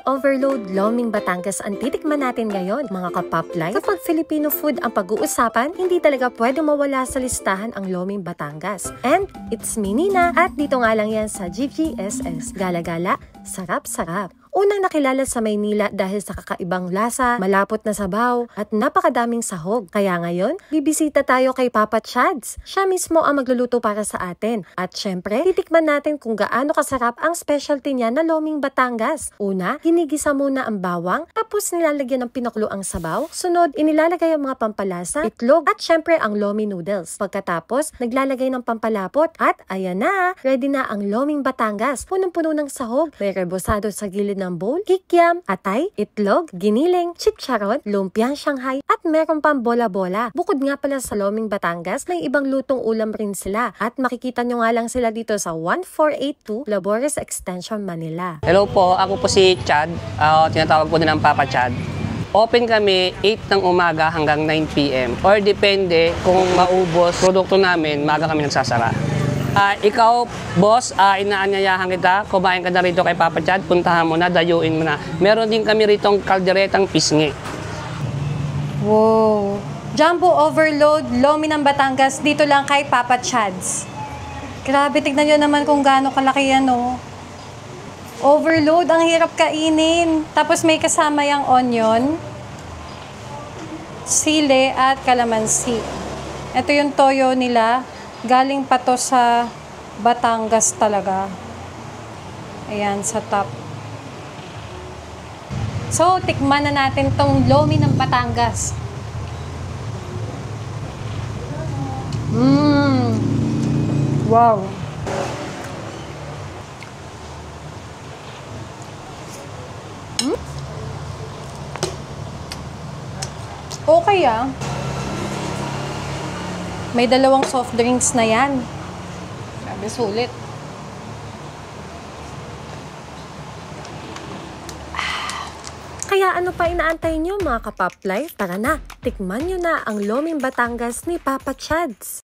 Overload Loming Batangas ang titikman natin ngayon, mga ka-pop life. Kapag Filipino food ang pag-uusapan, hindi talaga pwede mawala sa listahan ang Loming Batangas. And it's me, Nina, at dito nga lang yan sa GGSS. Gala-gala, sarap-sarap. Unang nakilala sa Maynila dahil sa kakaibang lasa, malapot na sabaw, at napakadaming sahog. Kaya ngayon, bibisita tayo kay Papa Chads. Siya mismo ang magluluto para sa atin. At syempre, titikman natin kung gaano kasarap ang specialty niya na Loming Batangas. Una, hinigisa muna ang bawang, tapos nilalagyan ng pinaklo ang sabaw. Sunod, inilalagay ang mga pampalasa, itlog, at syempre ang Lomi noodles. Pagkatapos, naglalagay ng pampalapot. At ayan na, ready na ang Loming Batangas. Punong-puno ng sahog, may rebosado sa gilid ng bowl, kikiam, atay, itlog, giniling, chicharon, lumpiang Shanghai, at meron pang bola-bola. Bukod nga pala sa Loming Batangas, may ibang lutong ulam rin sila. At makikita nyo nga lang sila dito sa 1482 Labores Extension, Manila. Hello po, ako po si Chad. Tinatawag po din ng Papa Chad. Open kami 8 ng umaga hanggang 9 PM. Or depende kung maubos produkto namin, maga kami nagsasara. Ikaw, boss, inaanyayahan kita, kumain ka na rito kay Papa Chad, puntahan mo na, dayuin mo na. Meron din kami ritong kalderetang pisngi. Wow! Jumbo Overload, Lomi ng Batangas, dito lang kay Papa Chads. Grabe, tignan nyo naman kung gaano kalaki yan, oh. Overload, ang hirap kainin. Tapos may kasama yung onion, sili, at kalamansi. Ito yung toyo nila. Galing pa to sa Batangas talaga. Ayan, sa top. So, tikman na natin tong Lomi ng Batangas. Wow! Okay ah. May dalawang soft drinks na yan. Grabe, sulit. Kaya ano pa inaantay nyo, mga ka-pop life? Tara na, tikman nyo na ang Loming Batangas ni Papa Chads.